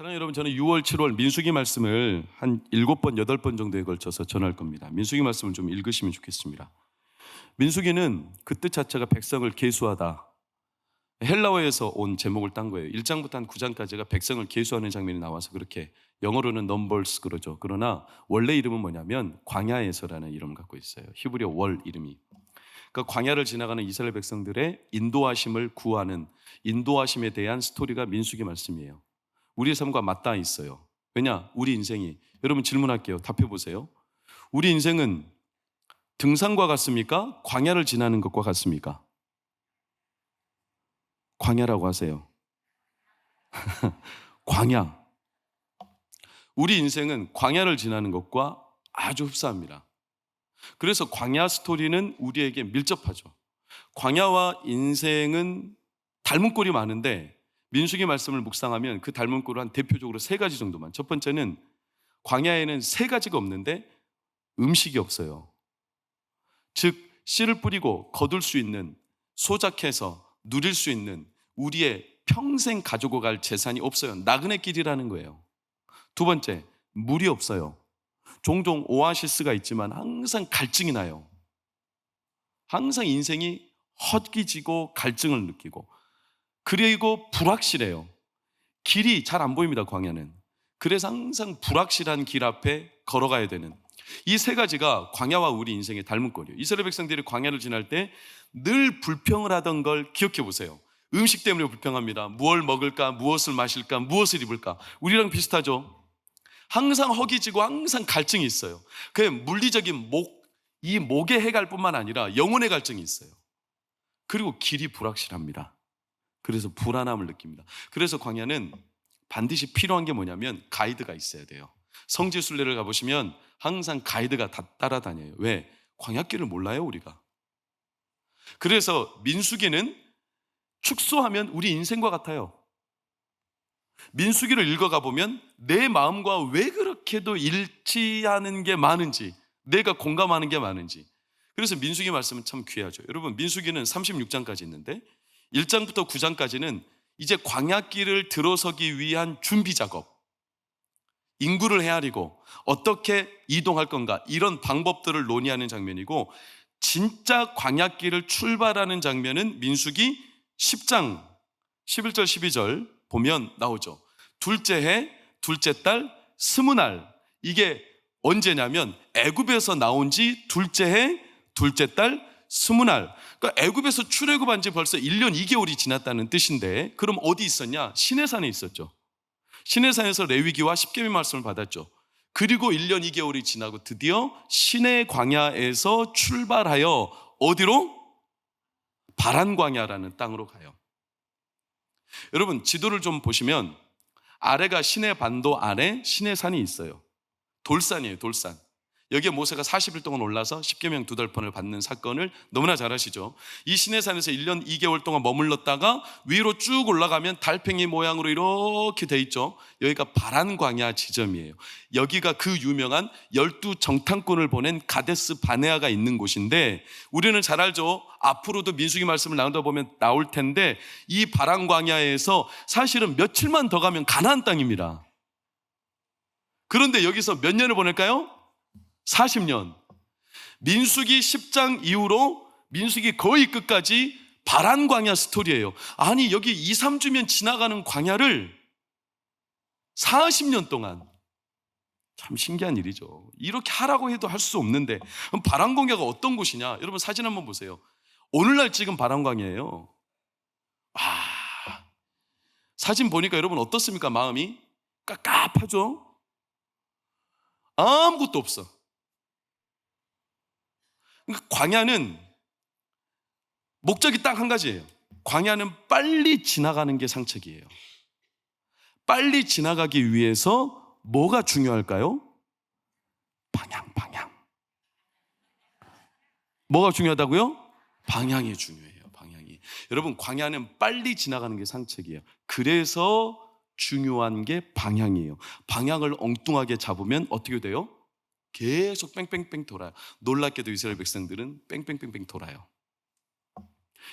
사랑하는 여러분, 저는 6월, 7월 민수기 말씀을 한 7번, 8번 정도에 걸쳐서 전할 겁니다. 민수기 말씀을 좀 읽으시면 좋겠습니다. 민수기는 그 뜻 자체가 백성을 계수하다. 헬라어에서 온 제목을 딴 거예요. 1장부터 한 9장까지가 백성을 계수하는 장면이 나와서 그렇게 영어로는 넘버스 그러죠. 그러나 원래 이름은 뭐냐면 광야에서라는 이름을 갖고 있어요. 히브리어 월 이름이. 그러니까 광야를 지나가는 이스라엘 백성들의 인도하심을 구하는 인도하심에 대한 스토리가 민수기 말씀이에요. 우리의 삶과 맞닿아 있어요. 왜냐? 우리 인생이, 여러분 질문할게요. 답해 보세요. 우리 인생은 등산과 같습니까? 광야를 지나는 것과 같습니까? 광야라고 하세요. 광야. 우리 인생은 광야를 지나는 것과 아주 흡사합니다. 그래서 광야 스토리는 우리에게 밀접하죠. 광야와 인생은 닮은 꼴이 많은데 민수기 말씀을 묵상하면 그 닮은 꼴을 한 대표적으로 3가지 정도만. 첫 번째는 광야에는 3가지가 없는데 음식이 없어요. 즉 씨를 뿌리고 거둘 수 있는, 소작해서 누릴 수 있는 우리의 평생 가지고 갈 재산이 없어요. 나그네 길이라는 거예요. 두 번째, 물이 없어요. 종종 오아시스가 있지만 항상 갈증이 나요. 항상 인생이 헛기지고 갈증을 느끼고, 그리고 불확실해요. 길이 잘 안 보입니다, 광야는. 그래서 항상 불확실한 길 앞에 걸어가야 되는 이 3가지가 광야와 우리 인생의 닮은 꼴이에요. 이스라엘 백성들이 광야를 지날 때 늘 불평을 하던 걸 기억해 보세요. 음식 때문에 불평합니다. 무엇을 먹을까, 무엇을 마실까, 무엇을 입을까. 우리랑 비슷하죠. 항상 허기지고 항상 갈증이 있어요. 그 물리적인 이 목의 해갈뿐만 아니라 영혼의 갈증이 있어요. 그리고 길이 불확실합니다. 그래서 불안함을 느낍니다. 그래서 광야는 반드시 필요한 게 뭐냐면 가이드가 있어야 돼요. 성지순례를 가보시면 항상 가이드가 다 따라다녀요. 왜? 광야길을 몰라요, 우리가. 그래서 민수기는 축소하면 우리 인생과 같아요. 민수기를 읽어가 보면 내 마음과 왜 그렇게도 일치하는 게 많은지, 내가 공감하는 게 많은지. 그래서 민수기 말씀은 참 귀하죠. 여러분, 민수기는 36장까지 있는데 1장부터 9장까지는 이제 광야길을 들어서기 위한 준비 작업, 인구를 헤아리고 어떻게 이동할 건가, 이런 방법들을 논의하는 장면이고, 진짜 광야길을 출발하는 장면은 민수기 10장 11절 12절 보면 나오죠. 둘째 해, 둘째 달, 20날. 이게 언제냐면 애굽에서 나온 지 둘째 해, 둘째 달, 20날. 그러니까 애굽에서 출애굽한 지 벌써 1년 2개월이 지났다는 뜻인데, 그럼 어디 있었냐? 시내산에 있었죠. 시내산에서 레위기와 십계명 말씀을 받았죠. 그리고 1년 2개월이 지나고 드디어 시내 광야에서 출발하여 어디로? 바란 광야라는 땅으로 가요. 여러분, 지도를 좀 보시면 아래가 시내 반도 아래 시내산이 있어요. 돌산이에요, 돌산. 여기에 모세가 40일 동안 올라서 십계명 2덜판을 받는 사건을 너무나 잘 아시죠. 이 시내산에서 1년 2개월 동안 머물렀다가 위로 쭉 올라가면 달팽이 모양으로 이렇게 돼 있죠. 여기가 바란 광야 지점이에요. 여기가 그 유명한 12정탐꾼을 보낸 가데스 바네아가 있는 곳인데, 우리는 잘 알죠. 앞으로도 민수기 말씀을 나누다 보면 나올 텐데, 이 바란 광야에서 사실은 며칠만 더 가면 가나안 땅입니다. 그런데 여기서 몇 년을 보낼까요? 40년. 민수기 10장 이후로 민수기 거의 끝까지 바란 광야 스토리예요. 아니, 여기 2, 3주면 지나가는 광야를 40년 동안. 참 신기한 일이죠. 이렇게 하라고 해도 할 수 없는데. 그럼 바란 광야가 어떤 곳이냐? 여러분 사진 한번 보세요. 오늘날 찍은 바란 광야예요. 사진 보니까 여러분 어떻습니까? 마음이 깝깝하죠? 아무것도 없어. 그러니까 광야는 목적이 딱 한 가지예요. 광야는 빨리 지나가는 게 상책이에요. 빨리 지나가기 위해서 뭐가 중요할까요? 방향. 뭐가 중요하다고요? 방향이 중요해요. 방향이. 여러분, 광야는 빨리 지나가는 게 상책이에요. 그래서 중요한 게 방향이에요. 방향을 엉뚱하게 잡으면 어떻게 돼요? 계속 뺑뺑뺑 돌아요. 놀랍게도 이스라엘 백성들은 뺑뺑뺑뺑 돌아요.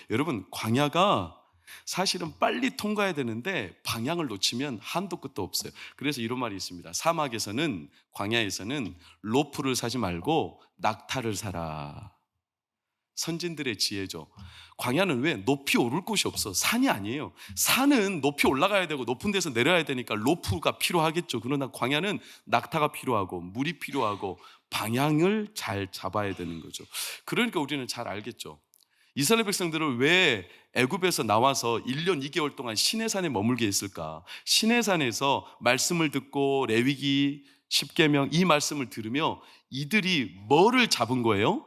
여러분, 광야가 사실은 빨리 통과해야 되는데 방향을 놓치면 한도 끝도 없어요. 그래서 이런 말이 있습니다. 사막에서는, 광야에서는 로프를 사지 말고 낙타를 사라. 선진들의 지혜죠. 광야는 왜? 높이 오를 곳이 없어. 산이 아니에요. 산은 높이 올라가야 되고 높은 데서 내려야 되니까 로프가 필요하겠죠. 그러나 광야는 낙타가 필요하고 물이 필요하고 방향을 잘 잡아야 되는 거죠. 그러니까 우리는 잘 알겠죠. 이스라엘 백성들을 왜 애굽에서 나와서 1년 2개월 동안 시내산에 머물게 했을까? 시내산에서 말씀을 듣고 레위기 10계명 이 말씀을 들으며 이들이 뭐를 잡은 거예요?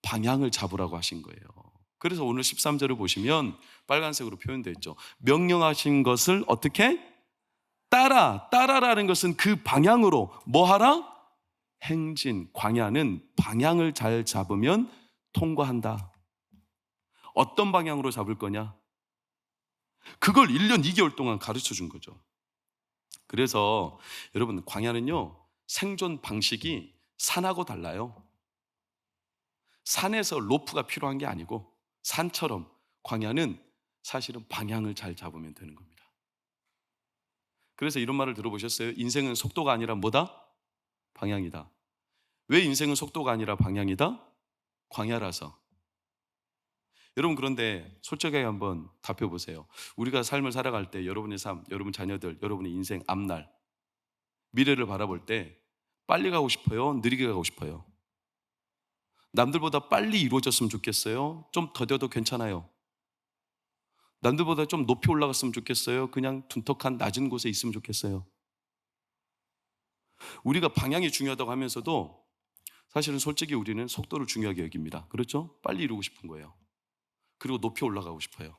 방향을 잡으라고 하신 거예요. 그래서 오늘 13절을 보시면 빨간색으로 표현되어 있죠. 명령하신 것을 어떻게? 따라라는 것은 그 방향으로 뭐 하라? 행진. 광야는 방향을 잘 잡으면 통과한다. 어떤 방향으로 잡을 거냐? 그걸 1년 2개월 동안 가르쳐 준 거죠. 그래서 여러분, 광야는요, 생존 방식이 산하고 달라요. 산에서 로프가 필요한 게 아니고 산처럼 광야는 사실은 방향을 잘 잡으면 되는 겁니다. 그래서 이런 말을 들어보셨어요? 인생은 속도가 아니라 뭐다? 방향이다. 왜 인생은 속도가 아니라 방향이다? 광야라서. 여러분, 그런데 솔직하게 한번 답해 보세요. 우리가 삶을 살아갈 때 여러분의 삶, 여러분 자녀들, 여러분의 인생 앞날, 미래를 바라볼 때 빨리 가고 싶어요? 느리게 가고 싶어요? 남들보다 빨리 이루어졌으면 좋겠어요? 좀 더뎌도 괜찮아요? 남들보다 좀 높이 올라갔으면 좋겠어요? 그냥 둔턱한 낮은 곳에 있으면 좋겠어요? 우리가 방향이 중요하다고 하면서도 사실은 솔직히 우리는 속도를 중요하게 여깁니다. 그렇죠? 빨리 이루고 싶은 거예요. 그리고 높이 올라가고 싶어요.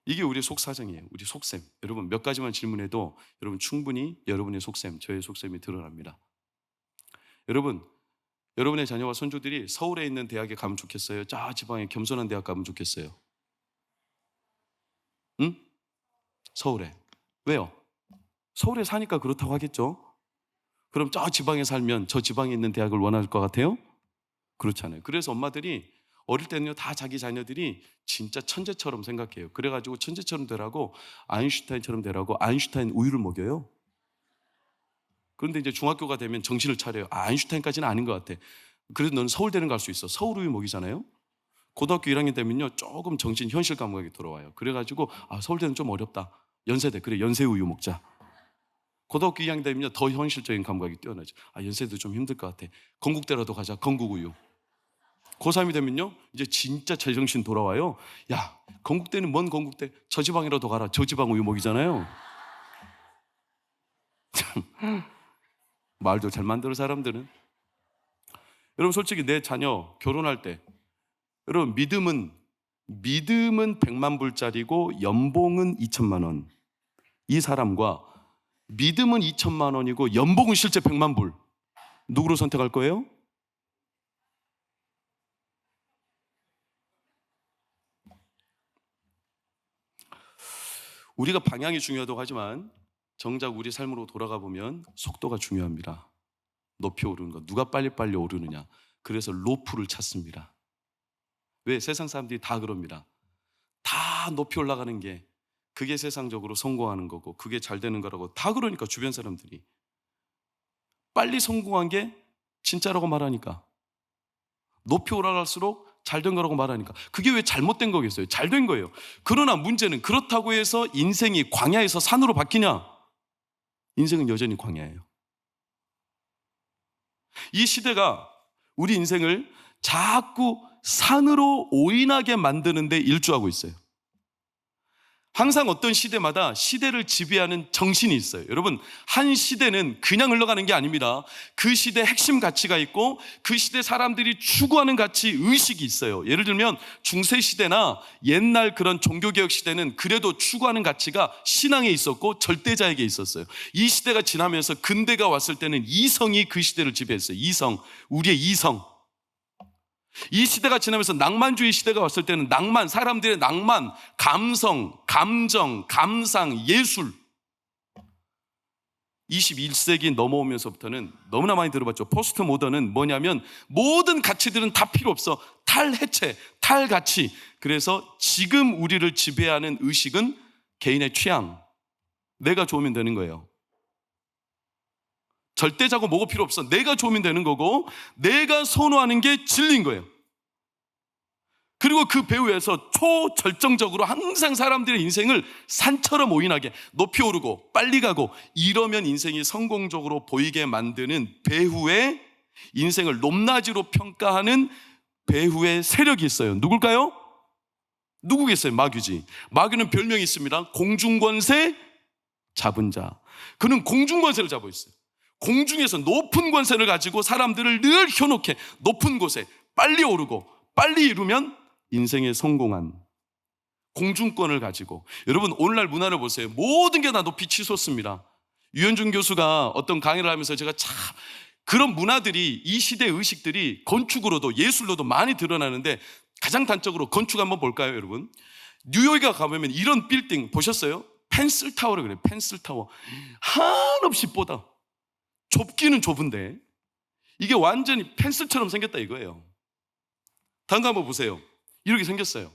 이게 우리의 속사정이에요. 우리 속셈. 여러분, 몇 가지만 질문해도 여러분 충분히 여러분의 속셈, 저의 속셈이 드러납니다. 여러분, 여러분의 자녀와 손주들이 서울에 있는 대학에 가면 좋겠어요? 저 지방에 겸손한 대학 가면 좋겠어요? 응? 서울에. 왜요? 서울에 사니까 그렇다고 하겠죠? 그럼 저 지방에 살면 저 지방에 있는 대학을 원할 것 같아요? 그렇잖아요. 그래서 엄마들이 어릴 때는요, 다 자기 자녀들이 진짜 천재처럼 생각해요. 그래가지고 천재처럼 되라고, 아인슈타인처럼 되라고 아인슈타인 우유를 먹여요. 그런데 이제 중학교가 되면 정신을 차려요. 아인슈타인까지는 아닌 것 같아. 그래도 넌 서울대는 갈 수 있어. 서울 우유 먹이잖아요. 고등학교 1학년 되면요, 조금 정신 현실 감각이 돌아와요. 그래가지고 서울대는 좀 어렵다. 연세대, 그래, 연세 우유 먹자. 고등학교 2학년 되면요, 더 현실적인 감각이 뛰어나죠. 연세대도 좀 힘들 것 같아. 건국대라도 가자. 건국 우유. 고3이 되면요, 이제 진짜 제정신 돌아와요. 야, 건국대는 뭔 건국대? 저 지방이라도 가라. 저 지방 우유 먹이잖아요. 말도 잘 만들어, 사람들은. 여러분, 솔직히 내 자녀 결혼할 때, 여러분, 믿음은 100만 불짜리고 연봉은 2천만 원. 이 사람과 믿음은 2천만 원이고 연봉은 실제 100만 불. 누구를 선택할 거예요? 우리가 방향이 중요하다고 하지만 정작 우리 삶으로 돌아가 보면 속도가 중요합니다. 높이 오르는 거, 누가 빨리빨리 오르느냐. 그래서 로프를 찾습니다. 왜? 세상 사람들이 다 그럽니다. 다 높이 올라가는 게 그게 세상적으로 성공하는 거고 그게 잘 되는 거라고 다 그러니까, 주변 사람들이 빨리 성공한 게 진짜라고 말하니까, 높이 올라갈수록 잘된 거라고 말하니까, 그게 왜 잘못된 거겠어요? 잘된 거예요. 그러나 문제는 그렇다고 해서 인생이 광야에서 산으로 바뀌냐? 인생은 여전히 광야예요. 이 시대가 우리 인생을 자꾸 산으로 오인하게 만드는 데 일조하고 있어요. 항상 어떤 시대마다 시대를 지배하는 정신이 있어요. 여러분, 한 시대는 그냥 흘러가는 게 아닙니다. 그 시대 핵심 가치가 있고 그 시대 사람들이 추구하는 가치, 의식이 있어요. 예를 들면 중세시대나 옛날 그런 종교개혁 시대는 그래도 추구하는 가치가 신앙에 있었고 절대자에게 있었어요. 이 시대가 지나면서 근대가 왔을 때는 이성이 그 시대를 지배했어요. 이성, 우리의 이성. 이 시대가 지나면서 낭만주의 시대가 왔을 때는 낭만, 사람들의 낭만, 감성, 감정, 감상, 예술, 21세기 넘어오면서부터는 너무나 많이 들어봤죠. 포스트 모던은 뭐냐면 모든 가치들은 다 필요 없어. 탈해체, 탈가치. 그래서 지금 우리를 지배하는 의식은 개인의 취향, 내가 좋으면 되는 거예요. 절대자고 뭐고 필요 없어. 내가 좋으면 되는 거고 내가 선호하는 게 진리인 거예요. 그리고 그 배후에서 초절정적으로 항상 사람들의 인생을 산처럼 오인하게 높이 오르고 빨리 가고 이러면 인생이 성공적으로 보이게 만드는 배후의 인생을 높낮이로 평가하는 배후의 세력이 있어요. 누굴까요? 누구겠어요? 마귀지. 마귀는 별명이 있습니다. 공중권세 잡은 자. 그는 공중권세를 잡고 있어요. 공중에서 높은 권세를 가지고 사람들을 늘 현혹해 높은 곳에 빨리 오르고 빨리 이루면 인생에 성공한 공중권을 가지고, 여러분 오늘날 문화를 보세요. 모든 게 다 높이 치솟습니다. 유현준 교수가 어떤 강의를 하면서 제가 참 그런 문화들이 이 시대의 의식들이 건축으로도 예술로도 많이 드러나는데 가장 단적으로 건축 한번 볼까요, 여러분? 뉴욕에 가보면 이런 빌딩 보셨어요? 펜슬타워를 그래요. 펜슬타워. 한없이 뻗어. 좁기는 좁은데 이게 완전히 펜슬처럼 생겼다 이거예요. 다음 거 한번 보세요. 이렇게 생겼어요.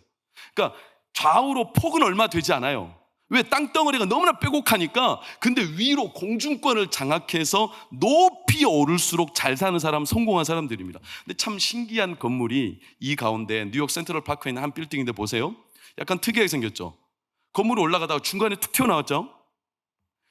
그러니까 좌우로 폭은 얼마 되지 않아요. 왜? 땅덩어리가 너무나 빼곡하니까. 근데 위로 공중권을 장악해서 높이 오를수록 잘 사는 사람, 성공한 사람들입니다. 근데 참 신기한 건물이 이 가운데 뉴욕 센트럴 파크에 있는 한 빌딩인데 보세요. 약간 특이하게 생겼죠. 건물이 올라가다가 중간에 툭 튀어나왔죠.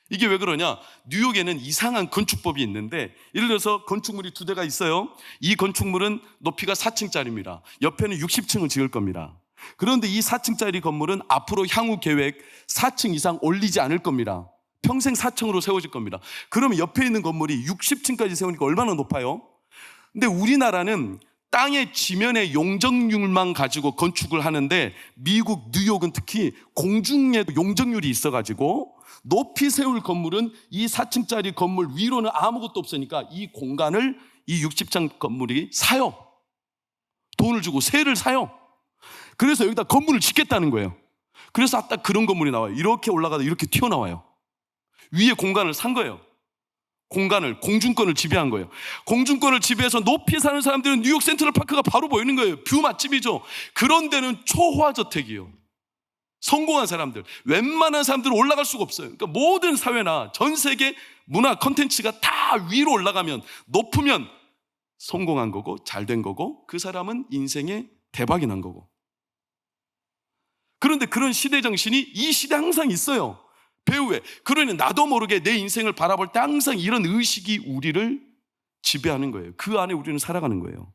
이게 왜 그러냐? 뉴욕에는 이상한 건축법이 있는데, 예를 들어서 건축물이 두 대가 있어요. 이 건축물은 높이가 4층짜리입니다. 옆에는 60층을 지을 겁니다. 그런데 이 4층짜리 건물은 앞으로 향후 계획 4층 이상 올리지 않을 겁니다. 평생 4층으로 세워질 겁니다. 그러면 옆에 있는 건물이 60층까지 세우니까 얼마나 높아요? 근데 우리나라는 땅의 지면의 용적률만 가지고 건축을 하는데 미국 뉴욕은 특히 공중에 용적률이 있어가지고 높이 세울 건물은 이 4층짜리 건물 위로는 아무것도 없으니까 이 공간을 이 60층 건물이 사요. 돈을 주고 세를 사요. 그래서 여기다 건물을 짓겠다는 거예요. 그래서 딱 그런 건물이 나와요. 이렇게 올라가다 이렇게 튀어나와요. 위에 공간을 산 거예요. 공중권을 지배한 거예요. 공중권을 지배해서 높이 사는 사람들은 뉴욕 센트럴 파크가 바로 보이는 거예요. 뷰 맛집이죠. 그런 데는 초호화저택이에요. 성공한 사람들, 웬만한 사람들은 올라갈 수가 없어요. 그러니까 모든 사회나 전 세계 문화 콘텐츠가 다 위로 올라가면, 높으면 성공한 거고 잘된 거고 그 사람은 인생에 대박이 난 거고. 그런데 그런 시대 정신이 이 시대 항상 있어요. 배후에. 그러니 나도 모르게 내 인생을 바라볼 때 항상 이런 의식이 우리를 지배하는 거예요. 그 안에 우리는 살아가는 거예요.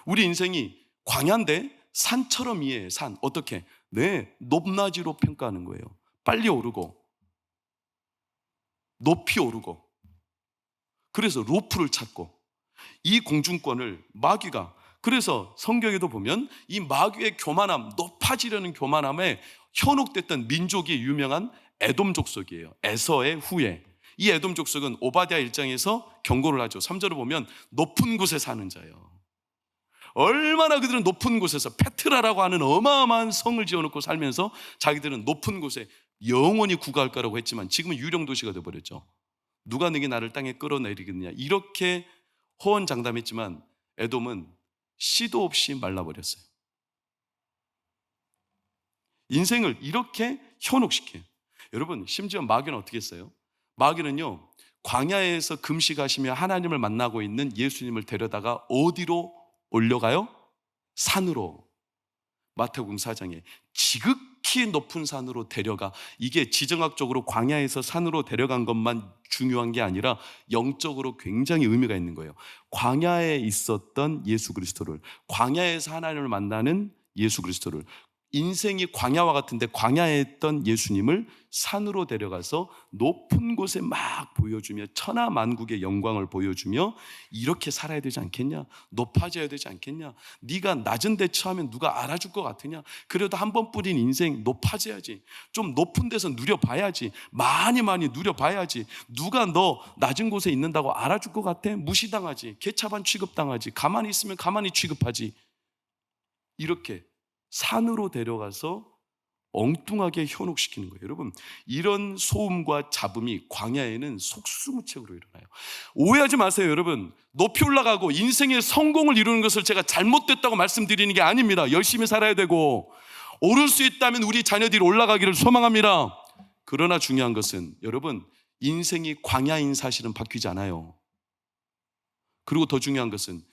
우리 인생이 광야인데 산처럼 이해해. 산. 어떻게? 네, 높낮이로 평가하는 거예요. 빨리 오르고 높이 오르고. 그래서 로프를 찾고 이 공중권을 마귀가, 그래서 성경에도 보면 이 마귀의 교만함, 높아지려는 교만함에 현혹됐던 민족이 유명한 에돔 족속이에요. 에서의 후예. 이 에돔 족속은 오바댜 1장에서 경고를 하죠. 3절을 보면 높은 곳에 사는 자예요. 얼마나 그들은 높은 곳에서 페트라라고 하는 어마어마한 성을 지어놓고 살면서 자기들은 높은 곳에 영원히 구가할 거라고 했지만 지금은 유령 도시가 되어버렸죠. 누가 너희 나를 땅에 끌어내리겠느냐 이렇게 호언장담했지만 에돔은 시도 없이 말라버렸어요. 인생을 이렇게 현혹시켜요. 여러분, 심지어 마귀는 어떻게 했어요? 마귀는요, 광야에서 금식하시며 하나님을 만나고 있는 예수님을 데려다가 어디로 올려가요? 산으로. 마태복음 4장에 지극히 높은 산으로 데려가. 이게 지정학적으로 광야에서 산으로 데려간 것만 중요한 게 아니라 영적으로 굉장히 의미가 있는 거예요. 광야에 있었던 예수 그리스도를, 광야에서 하나님을 만나는 예수 그리스도를, 인생이 광야와 같은데 광야에 있던 예수님을 산으로 데려가서 높은 곳에 막 보여주며 천하만국의 영광을 보여주며 이렇게 살아야 되지 않겠냐? 높아져야 되지 않겠냐? 네가 낮은 데 처하면 누가 알아줄 것 같으냐? 그래도 한 번 뿌린 인생 높아져야지. 좀 높은 데서 누려봐야지. 많이 누려봐야지. 누가 너 낮은 곳에 있는다고 알아줄 것 같아? 무시당하지. 개차반 취급당하지. 가만히 있으면 가만히 취급하지. 이렇게 산으로 데려가서 엉뚱하게 현혹시키는 거예요. 여러분, 이런 소음과 잡음이 광야에는 속수무책으로 일어나요. 오해하지 마세요. 여러분, 높이 올라가고 인생의 성공을 이루는 것을 제가 잘못됐다고 말씀드리는 게 아닙니다. 열심히 살아야 되고 오를 수 있다면 우리 자녀들이 올라가기를 소망합니다. 그러나 중요한 것은 여러분, 인생이 광야인 사실은 바뀌지 않아요. 그리고 더 중요한 것은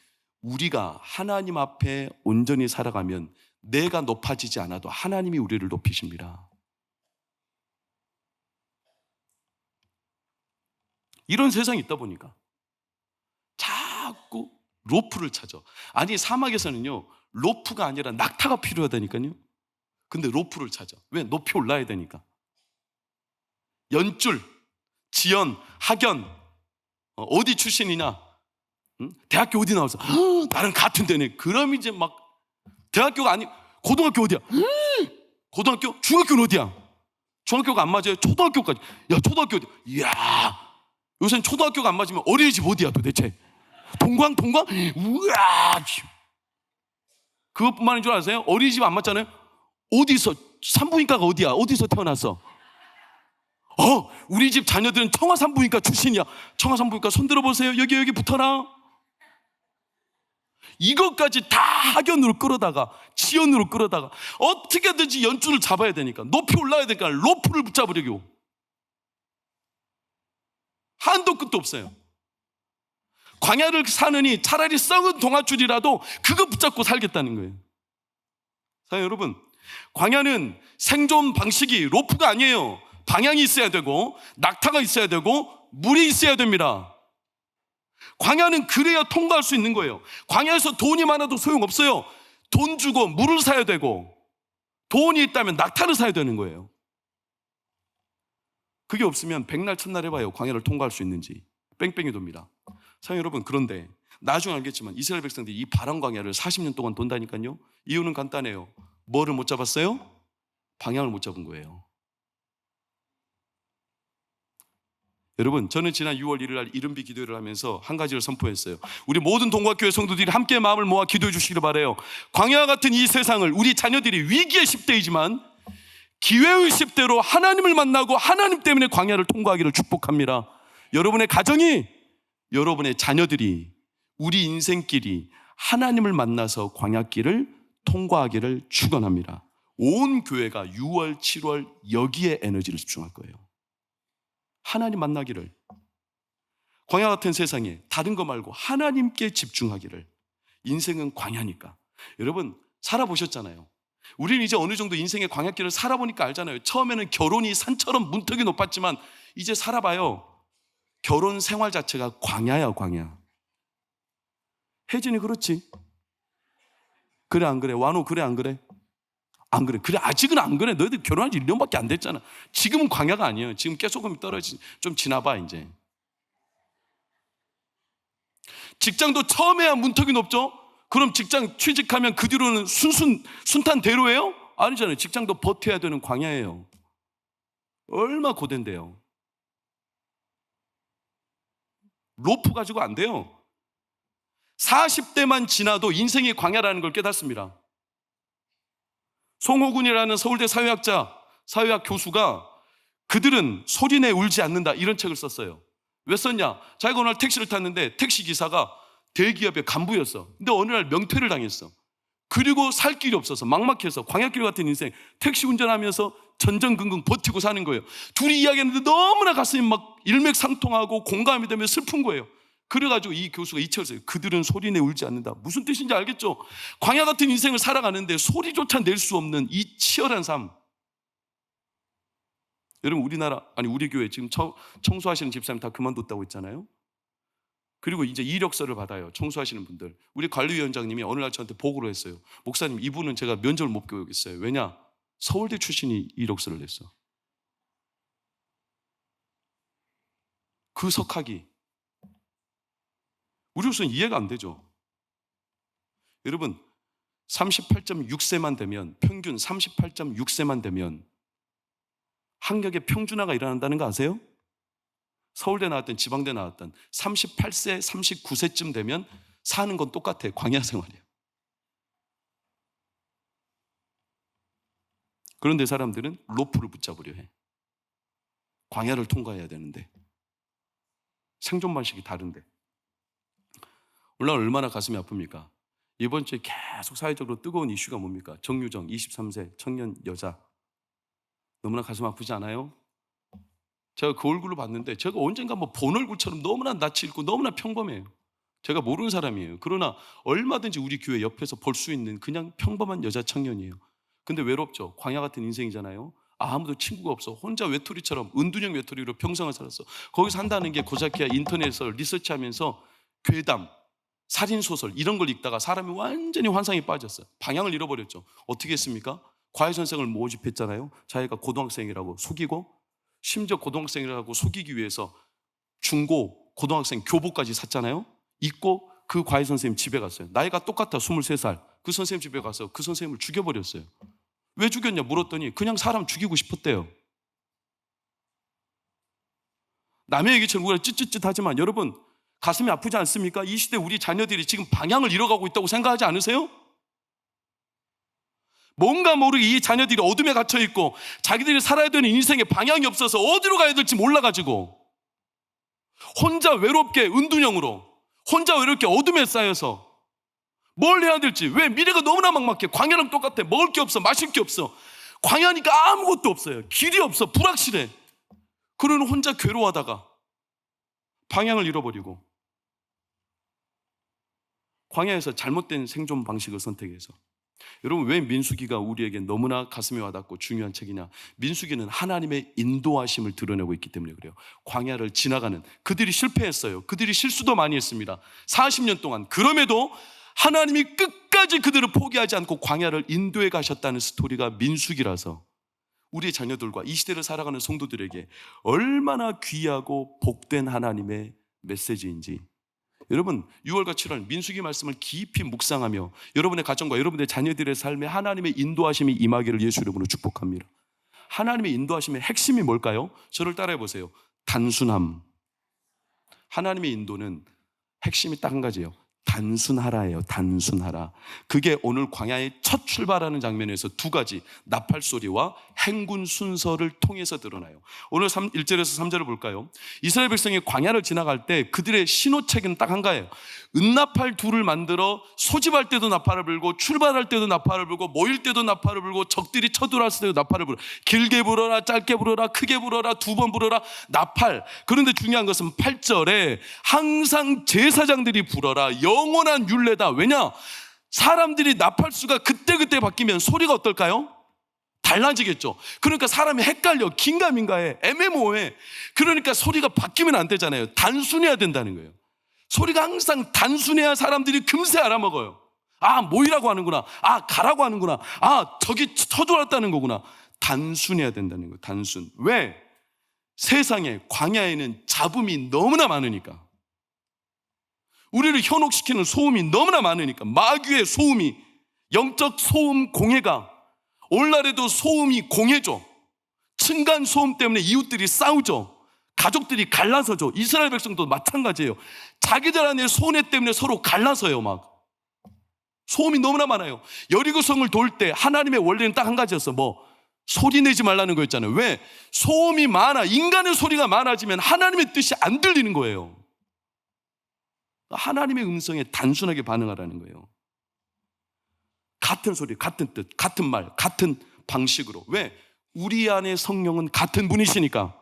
우리가 하나님 앞에 온전히 살아가면 내가 높아지지 않아도 하나님이 우리를 높이십니다. 이런 세상이 있다 보니까 자꾸 로프를 찾아. 아니, 사막에서는요, 로프가 아니라 낙타가 필요하다니까요. 근데 로프를 찾아. 왜? 높이 올라야 되니까. 연줄, 지연, 학연, 어디 출신이냐, 대학교 어디 나왔어? 나랑 같은 데네. 그럼 이제 막 대학교가 아니, 고등학교 어디야? 고등학교? 중학교는 어디야? 중학교가 안 맞아요. 초등학교까지. 야, 초등학교 어디야? 이야, 요새는 초등학교가 안 맞으면 어린이집 어디야 도대체? 동광? 우와. 그것뿐만인 줄 아세요? 어린이집 안 맞잖아요. 어디서, 산부인과가 어디야? 어디서 태어났어? 우리 집 자녀들은 청와산부인과 출신이야. 청와산부인과 손 들어보세요. 여기 붙어라. 이것까지 다 학연으로 끌어다가, 지연으로 끌어다가 어떻게든지 연줄을 잡아야 되니까, 높이 올라야 되니까 로프를 붙잡으려고. 한도 끝도 없어요. 광야를 사느니 차라리 썩은 동아줄이라도 그거 붙잡고 살겠다는 거예요. 사랑하는 여러분, 광야는 생존 방식이 로프가 아니에요. 방향이 있어야 되고 낙타가 있어야 되고 물이 있어야 됩니다. 광야는 그래야 통과할 수 있는 거예요. 광야에서 돈이 많아도 소용없어요. 돈 주고 물을 사야 되고, 돈이 있다면 낙타를 사야 되는 거예요. 그게 없으면 백날 첫날 해봐요. 광야를 통과할 수 있는지. 뺑뺑이 돕니다. 사랑하는 여러분, 그런데 나중에 알겠지만 이스라엘 백성들이 이 바람 광야를 40년 동안 돈다니까요. 이유는 간단해요. 뭐를 못 잡았어요? 방향을 못 잡은 거예요. 여러분, 저는 지난 6월 1일 날 이른비 기도회를 하면서 한 가지를 선포했어요. 우리 모든 동각교회 성도들이 함께 마음을 모아 기도해 주시기를 바라요. 광야와 같은 이 세상을, 우리 자녀들이 위기의 10대이지만 기회의 10대로 하나님을 만나고 하나님 때문에 광야를 통과하기를 축복합니다. 여러분의 가정이, 여러분의 자녀들이, 우리 인생길이 하나님을 만나서 광야길을 통과하기를 축원합니다. 온 교회가 6월, 7월 여기에 에너지를 집중할 거예요. 하나님 만나기를, 광야 같은 세상에 다른 거 말고 하나님께 집중하기를. 인생은 광야니까. 여러분, 살아보셨잖아요. 우리는 이제 어느 정도 인생의 광야길을 살아보니까 알잖아요. 처음에는 결혼이 산처럼 문턱이 높았지만 이제 살아봐요. 결혼 생활 자체가 광야야, 광야. 혜진이 그렇지? 그래 안 그래? 완호 그래 안 그래? 안 그래? 그래, 아직은 안 그래. 너희들 결혼한 지 1년밖에 안 됐잖아. 지금은 광야가 아니에요. 지금 깨소금이 떨어지, 좀 지나봐 이제. 직장도 처음에야 문턱이 높죠? 그럼 직장 취직하면 그 뒤로는 순탄대로예요? 아니잖아요. 직장도 버텨야 되는 광야예요. 얼마 고된데요. 로프 가지고 안 돼요. 40대만 지나도 인생이 광야라는 걸 깨닫습니다. 송호군이라는 서울대 사회학자, 사회학 교수가 그들은 소리내 울지 않는다 이런 책을 썼어요. 왜 썼냐? 자기가 어느 날 택시를 탔는데 택시 기사가 대기업의 간부였어. 근데 어느 날 명퇴를 당했어. 그리고 살 길이 없어서 막막해서 광야길 같은 인생 택시 운전하면서 전전긍긍 버티고 사는 거예요. 둘이 이야기했는데 너무나 가슴이 막 일맥상통하고 공감이 되며 슬픈 거예요. 그래가지고 이 교수가 이 책을 써요. 그들은 소리내 울지 않는다. 무슨 뜻인지 알겠죠? 광야 같은 인생을 살아가는데 소리조차 낼 수 없는 이 치열한 삶. 여러분, 우리나라, 아니 우리 교회 지금 청소하시는 집사님 다 그만뒀다고 했잖아요. 그리고 이제 이력서를 받아요. 청소하시는 분들. 우리 관리위원장님이 어느 날 저한테 보고를 했어요. 목사님, 이분은 제가 면접을 못 보겠어요. 왜냐? 서울대 출신이 이력서를 냈어. 그 석학이 우리로서는 이해가 안 되죠. 여러분, 38.6세만 되면, 평균 38.6세만 되면 학력의 평준화가 일어난다는 거 아세요? 서울대 나왔든 지방대 나왔든 38세, 39세쯤 되면 사는 건 똑같아요. 광야 생활이에요. 그런데 사람들은 로프를 붙잡으려 해. 광야를 통과해야 되는데 생존 방식이 다른데. 오늘날 얼마나 가슴이 아픕니까? 이번 주에 계속 사회적으로 뜨거운 이슈가 뭡니까? 정유정 23세 청년 여자. 너무나 가슴 아프지 않아요? 제가 그 얼굴을 봤는데 제가 언젠가 뭐 본 얼굴처럼 너무나 낯이 익고 너무나 평범해요. 제가 모르는 사람이에요. 그러나 얼마든지 우리 교회 옆에서 볼 수 있는 그냥 평범한 여자 청년이에요. 근데 외롭죠. 광야 같은 인생이잖아요. 아무도 친구가 없어. 혼자 외톨이처럼 은둔형 외톨이로 평생을 살았어. 거기서 한다는 게 고사키야 인터넷에서 리서치하면서 괴담, 살인소설 이런 걸 읽다가 사람이 완전히 환상에 빠졌어요. 방향을 잃어버렸죠. 어떻게 했습니까? 과외선생을 모집했잖아요. 자기가 고등학생이라고 속이고, 심지어 고등학생이라고 속이기 위해서 중고 고등학생 교복까지 샀잖아요. 입고 그 과외선생님 집에 갔어요. 나이가 똑같아 23살. 그 선생님 집에 가서 그 선생님을 죽여버렸어요. 왜 죽였냐 물었더니 그냥 사람 죽이고 싶었대요. 남의 얘기처럼 우리가 찌릿찌릿하지만 여러분 가슴이 아프지 않습니까? 이 시대 우리 자녀들이 지금 방향을 잃어가고 있다고 생각하지 않으세요? 뭔가 모르게 이 자녀들이 어둠에 갇혀있고 자기들이 살아야 되는 인생에 방향이 없어서 어디로 가야 될지 몰라가지고 혼자 외롭게 은둔형으로 혼자 외롭게 어둠에 쌓여서 뭘 해야 될지, 왜 미래가 너무나 막막해. 광야랑 똑같아. 먹을 게 없어, 마실 게 없어. 광야니까 아무것도 없어요. 길이 없어, 불확실해. 그러는 혼자 괴로워하다가 방향을 잃어버리고 광야에서 잘못된 생존 방식을 선택해서. 여러분, 왜 민수기가 우리에게 너무나 가슴에 와닿고 중요한 책이냐? 민수기는 하나님의 인도하심을 드러내고 있기 때문에 그래요. 광야를 지나가는 그들이 실패했어요. 그들이 실수도 많이 했습니다. 40년 동안. 그럼에도 하나님이 끝까지 그들을 포기하지 않고 광야를 인도해 가셨다는 스토리가 민수기라서 우리의 자녀들과 이 시대를 살아가는 성도들에게 얼마나 귀하고 복된 하나님의 메시지인지. 여러분 6월과 7월 민수기 말씀을 깊이 묵상하며 여러분의 가정과 여러분의 자녀들의 삶에 하나님의 인도하심이 임하기를 예수 이름으로 축복합니다. 하나님의 인도하심의 핵심이 뭘까요? 저를 따라해 보세요. 단순함. 하나님의 인도는 핵심이 딱 한 가지예요. 단순하라예요. 단순하라. 그게 오늘 광야의 첫 출발하는 장면에서 두 가지 나팔소리와 행군 순서를 통해서 드러나요. 오늘 1절에서 3절을 볼까요? 이스라엘 백성이 광야를 지나갈 때 그들의 신호책은 딱 한 가예요. 은나팔 둘을 만들어 소집할 때도 나팔을 불고 출발할 때도 나팔을 불고 모일 때도 나팔을 불고 적들이 쳐들어왔을 때도 나팔을 불어. 길게 불어라, 짧게 불어라, 크게 불어라, 두 번 불어라, 나팔. 그런데 중요한 것은 8절에 항상 제사장들이 불어라. 영원한 율례다. 왜냐? 사람들이 나팔수가 그때그때 바뀌면 소리가 어떨까요? 달라지겠죠. 그러니까 사람이 헷갈려. 긴가민가해. 애매모호해. 그러니까 소리가 바뀌면 안 되잖아요. 단순해야 된다는 거예요. 소리가 항상 단순해야 사람들이 금세 알아먹어요. 아, 모이라고 하는구나. 아, 가라고 하는구나. 아, 저기 쳐들어왔다는 거구나. 단순해야 된다는 거예요. 단순. 왜? 세상에 광야에는 잡음이 너무나 많으니까. 우리를 현혹시키는 소음이 너무나 많으니까. 마귀의 소음이, 영적 소음 공해가, 오늘날에도 소음이 공해죠. 층간 소음 때문에 이웃들이 싸우죠. 가족들이 갈라서죠. 이스라엘 백성도 마찬가지예요. 자기들 안에 손해 때문에 서로 갈라서요. 막 소음이 너무나 많아요. 여리고성을 돌 때 하나님의 원리는 딱 한 가지였어. 뭐 소리 내지 말라는 거였잖아요. 왜? 소음이 많아. 인간의 소리가 많아지면 하나님의 뜻이 안 들리는 거예요. 하나님의 음성에 단순하게 반응하라는 거예요. 같은 소리, 같은 뜻, 같은 말, 같은 방식으로. 왜? 우리 안에 성령은 같은 분이시니까.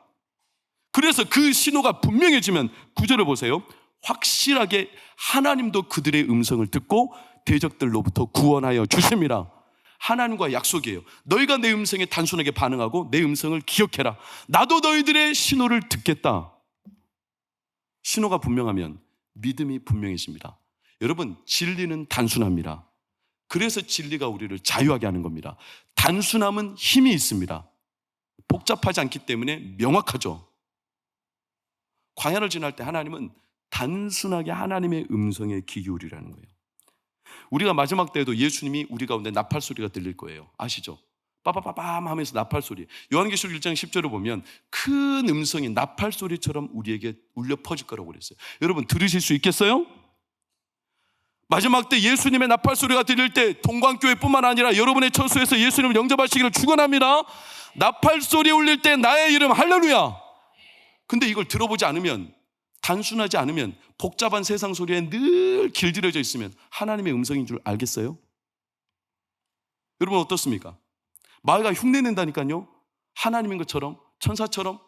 그래서 그 신호가 분명해지면 9절을 보세요. 확실하게 하나님도 그들의 음성을 듣고 대적들로부터 구원하여 주심이라. 하나님과 약속이에요. 너희가 내 음성에 단순하게 반응하고 내 음성을 기억해라. 나도 너희들의 신호를 듣겠다. 신호가 분명하면 믿음이 분명해집니다. 여러분, 진리는 단순합니다. 그래서 진리가 우리를 자유하게 하는 겁니다. 단순함은 힘이 있습니다. 복잡하지 않기 때문에 명확하죠. 광야를 지날 때 하나님은 단순하게 하나님의 음성에 귀 기울이라는 거예요. 우리가 마지막 때에도 예수님이 우리 가운데 나팔 소리가 들릴 거예요. 아시죠? 빠바바밤 하면서 나팔 소리. 요한계시록 1장 10절을 보면 큰 음성이 나팔 소리처럼 우리에게 울려 퍼질 거라고 그랬어요. 여러분 들으실 수 있겠어요? 마지막 때 예수님의 나팔 소리가 들릴 때 동광교회뿐만 아니라 여러분의 처소에서 예수님을 영접하시기를 축원합니다. 나팔 소리 울릴 때 나의 이름 할렐루야. 근데 이걸 들어보지 않으면, 단순하지 않으면, 복잡한 세상 소리에 늘 길들여져 있으면 하나님의 음성인 줄 알겠어요? 여러분 어떻습니까? 마귀가 흉내낸다니까요. 하나님인 것처럼, 천사처럼.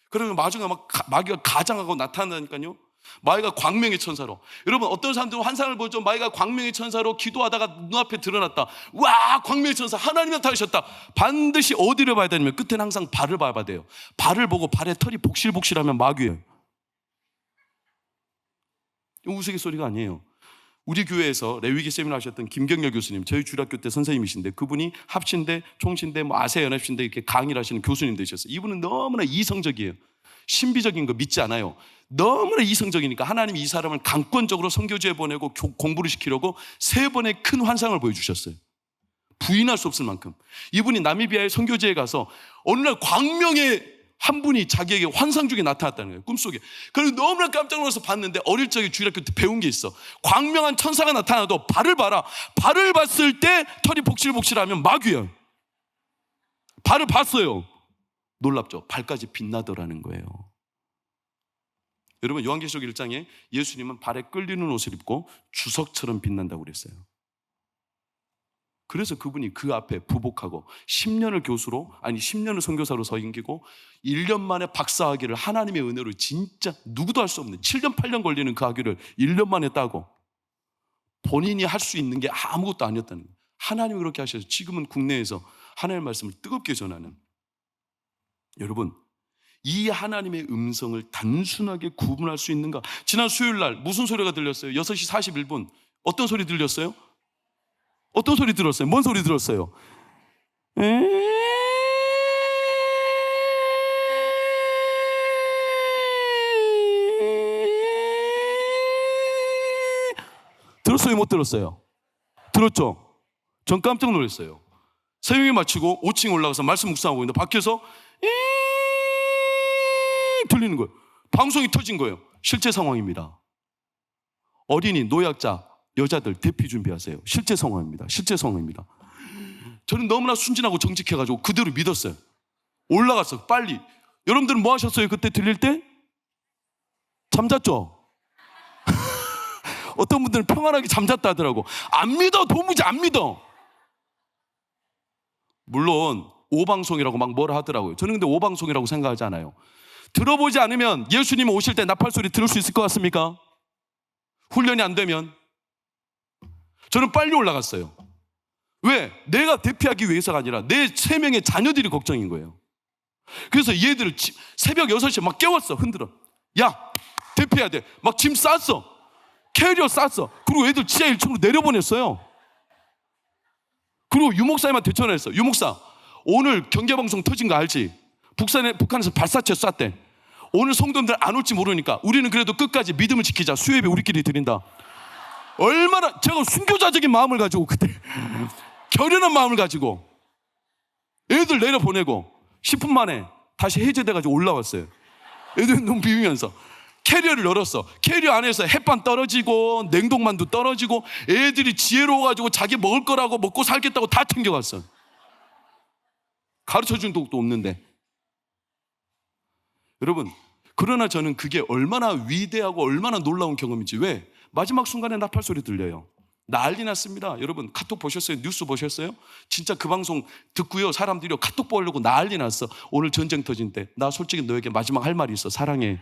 그러면 마귀가 가장하고 나타난다니까요. 마귀가 광명의 천사로. 여러분 어떤 사람들은 환상을 보죠. 마귀가 광명의 천사로 기도하다가 눈앞에 드러났다. 와, 광명의 천사 하나님이 나타나셨다. 반드시 어디를 봐야 되냐면 끝에는 항상 발을 봐야 돼요. 발을 보고 발에 털이 복실복실하면 마귀예요. 우스갯소리가 아니에요. 우리 교회에서 레위기 세미나 하셨던 김경렬 교수님, 저희 주일학교 때 선생님이신데, 그분이 합신대, 총신대, 아세아연합신대 이렇게 강의를 하시는 교수님 되셨어요. 이분은 너무나 이성적이에요. 신비적인 거 믿지 않아요. 너무나 이성적이니까 하나님이 이 사람을 강권적으로 선교지에 보내고 공부를 시키려고 3번의 큰 환상을 보여주셨어요. 부인할 수 없을 만큼. 이분이 나미비아의 선교지에 가서 어느 날 광명의 한 분이 자기에게 환상 중에 나타났다는 거예요. 꿈속에. 그래서 너무나 깜짝 놀라서 봤는데, 어릴 적에 주일학교 때 배운 게 있어. 광명한 천사가 나타나도 발을 봐라. 발을 봤을 때 털이 복실복실하면 마귀예요. 발을 봤어요. 놀랍죠? 발까지 빛나더라는 거예요. 여러분 요한계시록 1장에 예수님은 발에 끌리는 옷을 입고 주석처럼 빛난다고 그랬어요. 그래서 그분이 그 앞에 부복하고 10년을 교수로, 10년을 선교사로 서 임기고 1년 만에 박사학위를 하나님의 은혜로, 진짜 누구도 할 수 없는 7년 8년 걸리는 그 학위를 1년 만에 따고, 본인이 할 수 있는 게 아무것도 아니었다는 거예요. 하나님이 그렇게 하셔서 지금은 국내에서 하나님의 말씀을 뜨겁게 전하는. 여러분 이 하나님의 음성을 단순하게 구분할 수 있는가? 지난 수요일 날 무슨 소리가 들렸어요? 6시 41분 어떤 소리 들렸어요? 어떤 소리 들었어요? 뭔 소리 들었어요? 들었어요? 못 들었어요? 들었죠? 전 깜짝 놀랐어요. 새벽에 마치고 5층에 올라가서 말씀 묵상하고 있는데 밖에서 들리는 거예요. 방송이 터진 거예요. 실제 상황입니다. 어린이, 노약자, 여자들 대피 준비하세요. 실제 상황입니다. 실제 상황입니다. 저는 너무나 순진하고 정직해가지고 그대로 믿었어요. 올라갔어. 빨리. 여러분들은 뭐 하셨어요? 그때 들릴 때? 잠잤죠? 어떤 분들은 평안하게 잠잤다 하더라고. 안 믿어. 도무지 안 믿어. 물론 오방송이라고 막 뭐라 하더라고요. 저는 근데 오방송이라고 생각하지 않아요. 들어보지 않으면 예수님 오실 때 나팔 소리 들을 수 있을 것 같습니까? 훈련이 안 되면. 저는 빨리 올라갔어요. 왜? 내가 대피하기 위해서가 아니라 내 3명의 자녀들이 걱정인 거예요. 그래서 얘들을 새벽 6시에 막 깨웠어. 흔들어. 야, 대피해야 돼. 막 짐 쌌어. 캐리어 쌌어. 그리고 애들 지하 1층으로 내려보냈어요. 그리고 유목사님한테 전화했어. 유목사, 오늘 경계방송 터진 거 알지? 북한에서 발사체 쐈대. 오늘 성도님들 안 올지 모르니까 우리는 그래도 끝까지 믿음을 지키자. 수요예배 우리끼리 드린다. 얼마나 제가 순교자적인 마음을 가지고 그때 결연한 마음을 가지고 애들 내려보내고 10분 만에 다시 해제돼가지고 올라왔어요. 애들 눈 비비면서 캐리어를 열었어. 캐리어 안에서 햇반 떨어지고 냉동만두 떨어지고 애들이 지혜로워가지고 자기 먹을 거라고 먹고 살겠다고 다 챙겨갔어. 가르쳐준 적도 없는데. 여러분, 그러나 저는 그게 얼마나 위대하고 얼마나 놀라운 경험인지. 왜? 마지막 순간에 나팔 소리 들려요. 난리 났습니다. 여러분 카톡 보셨어요? 뉴스 보셨어요? 진짜 그 방송 듣고요, 사람들이 카톡 보려고 난리 났어. 오늘 전쟁 터진 때 나 솔직히 너에게 마지막 할 말이 있어. 사랑해.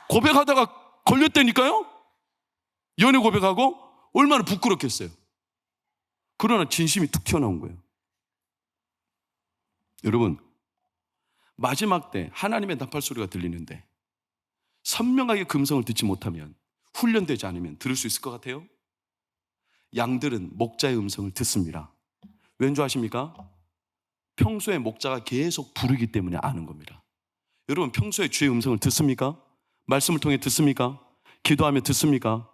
고백하다가 걸렸다니까요. 연애 고백하고. 얼마나 부끄럽겠어요. 그러나 진심이 툭 튀어나온 거예요. 여러분 마지막 때 하나님의 나팔 소리가 들리는데 선명하게 그 음성을 듣지 못하면, 훈련되지 않으면 들을 수 있을 것 같아요? 양들은 목자의 음성을 듣습니다. 왠 줄 아십니까? 평소에 목자가 계속 부르기 때문에 아는 겁니다. 여러분 평소에 주의 음성을 듣습니까? 말씀을 통해 듣습니까? 기도하며 듣습니까?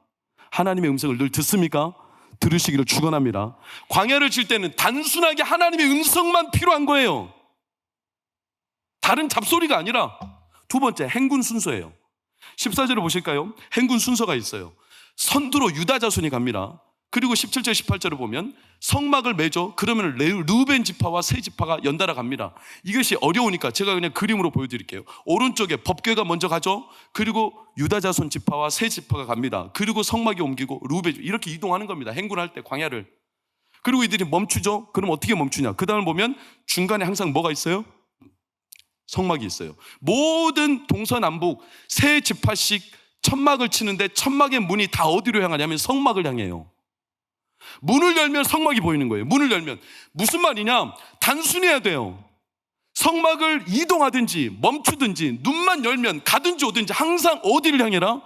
하나님의 음성을 늘 듣습니까? 들으시기를 축원합니다. 광야를 칠 때는 단순하게 하나님의 음성만 필요한 거예요. 다른 잡소리가 아니라. 두 번째, 행군 순서예요. 14절을 보실까요? 행군 순서가 있어요. 선두로 유다 자손이 갑니다. 그리고 17절 18절을 보면 성막을 매죠. 그러면 르벤 지파와 세 지파가 연달아 갑니다. 이것이 어려우니까 제가 그냥 그림으로 보여드릴게요. 오른쪽에 법궤가 먼저 가죠. 그리고 유다 자손 지파와 세 지파가 갑니다. 그리고 성막이 옮기고 르벤 이렇게 이동하는 겁니다. 행군할 때 광야를. 그리고 이들이 멈추죠. 그럼 어떻게 멈추냐? 그 다음을 보면 중간에 항상 뭐가 있어요? 성막이 있어요. 모든 동서남북 세 지파씩 천막을 치는데 천막의 문이 다 어디로 향하냐면 성막을 향해요. 문을 열면 성막이 보이는 거예요. 문을 열면 무슨 말이냐? 단순해야 돼요. 성막을 이동하든지 멈추든지 눈만 열면 가든지 오든지 항상 어디를 향해라?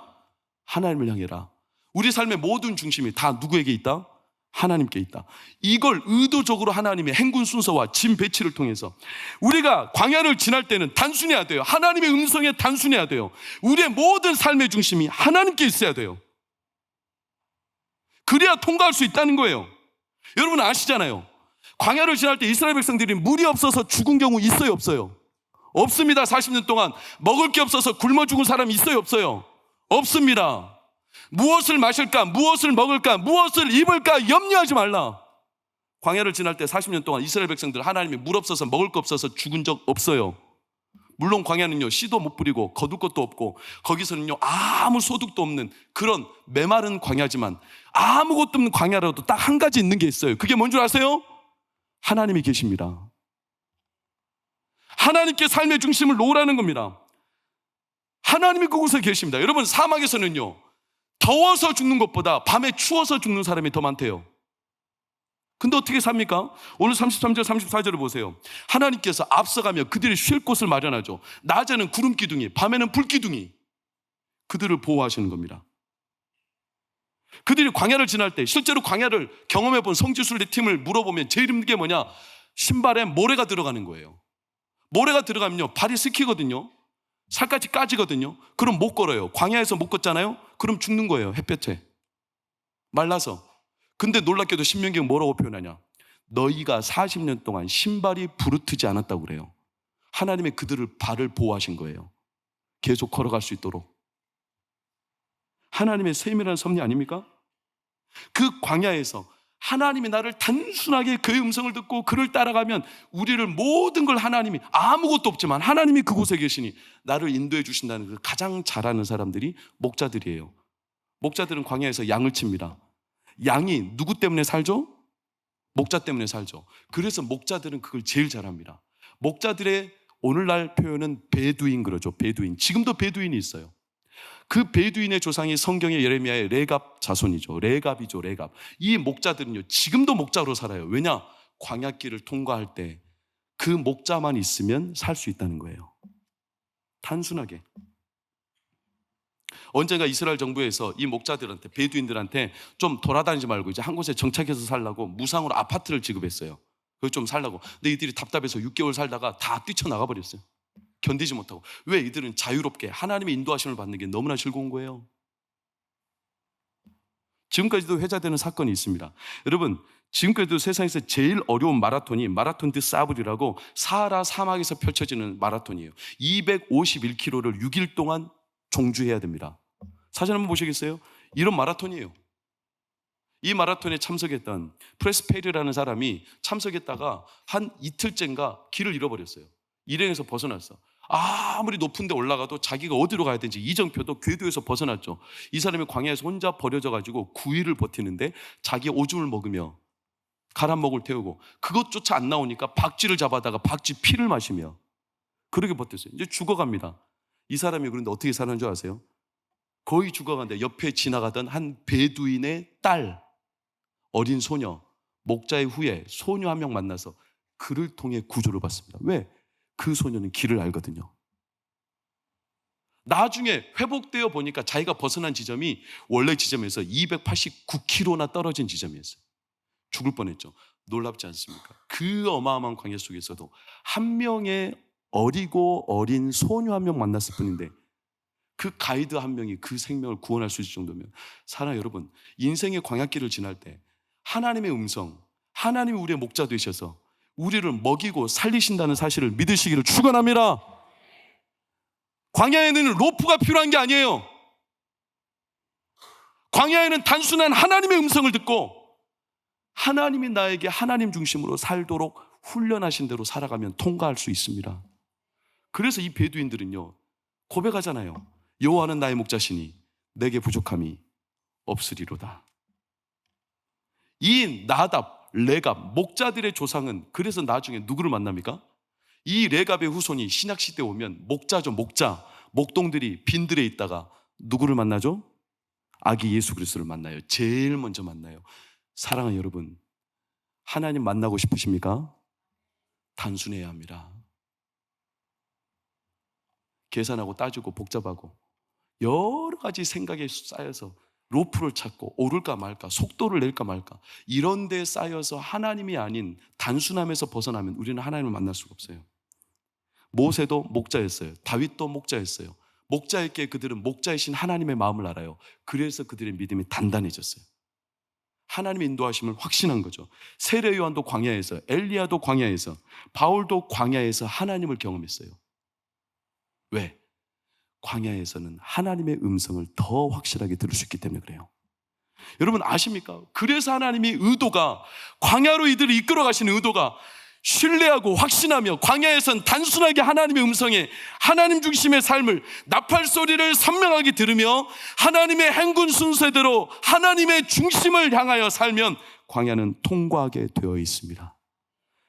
하나님을 향해라. 우리 삶의 모든 중심이 다 누구에게 있다? 하나님께 있다. 이걸 의도적으로 하나님의 행군 순서와 짐 배치를 통해서 우리가 광야를 지날 때는 단순해야 돼요. 하나님의 음성에 단순해야 돼요. 우리의 모든 삶의 중심이 하나님께 있어야 돼요. 그래야 통과할 수 있다는 거예요. 여러분 아시잖아요. 광야를 지날 때 이스라엘 백성들이 물이 없어서 죽은 경우 있어요, 없어요? 없습니다. 40년 동안 먹을 게 없어서 굶어 죽은 사람이 있어요, 없어요? 없습니다. 무엇을 마실까, 무엇을 먹을까, 무엇을 입을까 염려하지 말라. 광야를 지날 때 40년 동안 이스라엘 백성들 하나님이 물 없어서 먹을 거 없어서 죽은 적 없어요. 물론 광야는요 씨도 못 뿌리고 거둘 것도 없고 거기서는요 아무 소득도 없는 그런 메마른 광야지만 아무것도 없는 광야라도 딱 한 가지 있는 게 있어요. 그게 뭔 줄 아세요? 하나님이 계십니다. 하나님께 삶의 중심을 놓으라는 겁니다. 하나님이 그곳에 계십니다. 여러분 사막에서는요 더워서 죽는 것보다 밤에 추워서 죽는 사람이 더 많대요. 근데 어떻게 삽니까? 오늘 33절 34절을 보세요. 하나님께서 앞서가며 그들이 쉴 곳을 마련하죠. 낮에는 구름 기둥이, 밤에는 불 기둥이 그들을 보호하시는 겁니다. 그들이 광야를 지날 때 실제로 광야를 경험해 본 성지순례 팀을 물어보면 제일 힘든 게 뭐냐? 신발에 모래가 들어가는 거예요. 모래가 들어가면요 발이 쓱히거든요. 살갗이 까지거든요. 그럼 못 걸어요. 광야에서 못 걷잖아요. 그럼 죽는 거예요. 햇볕에 말라서. 근데 놀랍게도 신명기는 뭐라고 표현하냐? 너희가 40년 동안 신발이 부르트지 않았다고 그래요. 하나님의 그들을 발을 보호하신 거예요. 계속 걸어갈 수 있도록. 하나님의 세밀한 섭리 아닙니까? 그 광야에서 하나님이 나를 단순하게 그의 음성을 듣고 그를 따라가면 우리를 모든 걸 하나님이 아무것도 없지만 하나님이 그곳에 계시니 나를 인도해 주신다는 걸 가장 잘 아는 사람들이 목자들이에요. 목자들은 광야에서 양을 칩니다. 양이 누구 때문에 살죠? 목자 때문에 살죠. 그래서 목자들은 그걸 제일 잘합니다. 목자들의 오늘날 표현은 베두인 그러죠. 베두인. 지금도 베두인이 있어요. 그 베두인의 조상이 성경의 예레미야의 레갑 자손이죠. 레갑이죠. 레갑. 이 목자들은요 지금도 목자로 살아요. 왜냐? 광야길을 통과할 때 그 목자만 있으면 살 수 있다는 거예요. 단순하게. 언젠가 이스라엘 정부에서 이 목자들한테, 베두인들한테 좀 돌아다니지 말고 이제 한 곳에 정착해서 살라고 무상으로 아파트를 지급했어요. 그걸 좀 살라고. 근데 이들이 답답해서 6개월 살다가 다 뛰쳐나가 버렸어요. 견디지 못하고. 왜? 이들은 자유롭게 하나님의 인도하심을 받는 게 너무나 즐거운 거예요. 지금까지도 회자되는 사건이 있습니다. 여러분, 지금까지도 세상에서 제일 어려운 마라톤이 마라톤 드 사브리라고 사하라 사막에서 펼쳐지는 마라톤이에요. 251km를 6일 동안 종주해야 됩니다. 사진 한번 보시겠어요? 이런 마라톤이에요. 이 마라톤에 참석했던 프레스페리라는 사람이 참석했다가 한 이틀째인가 길을 잃어버렸어요. 일행에서 벗어났어. 아무리 높은 데 올라가도 자기가 어디로 가야 되는지 이정표도 궤도에서 벗어났죠. 이 사람이 광야에서 혼자 버려져 가지고 9일을 버티는데 자기 오줌을 먹으며 가란목을 태우고 그것조차 안 나오니까 박쥐를 잡아다가 박쥐 피를 마시며 그렇게 버텼어요. 이제 죽어갑니다. 이 사람이 그런데 어떻게 사는 줄 아세요? 거의 죽어가는데 옆에 지나가던 한 베두인의 딸, 어린 소녀, 목자의 후예, 소녀 한 명 만나서 그를 통해 구조를 받습니다. 왜? 그 소녀는 길을 알거든요. 나중에 회복되어 보니까 자기가 벗어난 지점이 원래 지점에서 289km나 떨어진 지점이었어요. 죽을 뻔했죠. 놀랍지 않습니까? 그 어마어마한 광야 속에서도 한 명의 어리고 어린 소녀 한 명 만났을 뿐인데 그 가이드 한 명이 그 생명을 구원할 수 있을 정도면 사랑 여러분, 인생의 광야길을 지날 때 하나님의 음성, 하나님이 우리의 목자 되셔서 우리를 먹이고 살리신다는 사실을 믿으시기를 축원합니다. 광야에는 로프가 필요한 게 아니에요. 광야에는 단순한 하나님의 음성을 듣고 하나님이 나에게 하나님 중심으로 살도록 훈련하신 대로 살아가면 통과할 수 있습니다. 그래서 이 베두인들은요 고백하잖아요. 여호와는 나의 목자시니 내게 부족함이 없으리로다. 이 나답, 레갑, 목자들의 조상은 그래서 나중에 누구를 만납니까? 이 레갑의 후손이 신약시대에 오면 목자죠, 목자. 목동들이 빈들에 있다가 누구를 만나죠? 아기 예수 그리스도를 만나요. 제일 먼저 만나요. 사랑하는 여러분, 하나님 만나고 싶으십니까? 단순해야 합니다. 계산하고 따지고 복잡하고 여러 가지 생각에 쌓여서 로프를 찾고 오를까 말까, 속도를 낼까 말까, 이런 데 쌓여서 하나님이 아닌 단순함에서 벗어나면 우리는 하나님을 만날 수가 없어요. 모세도 목자였어요. 다윗도 목자였어요. 목자였기에 그들은 목자이신 하나님의 마음을 알아요. 그래서 그들의 믿음이 단단해졌어요. 하나님의 인도하심을 확신한 거죠. 세례 요한도 광야에서, 엘리야도 광야에서, 바울도 광야에서 하나님을 경험했어요. 왜? 광야에서는 하나님의 음성을 더 확실하게 들을 수 있기 때문에 그래요. 여러분 아십니까? 그래서 하나님이 의도가, 광야로 이들을 이끌어 가시는 의도가 신뢰하고 확신하며 광야에선 단순하게 하나님의 음성에 하나님 중심의 삶을, 나팔 소리를 선명하게 들으며 하나님의 행군 순서대로 하나님의 중심을 향하여 살면 광야는 통과하게 되어 있습니다.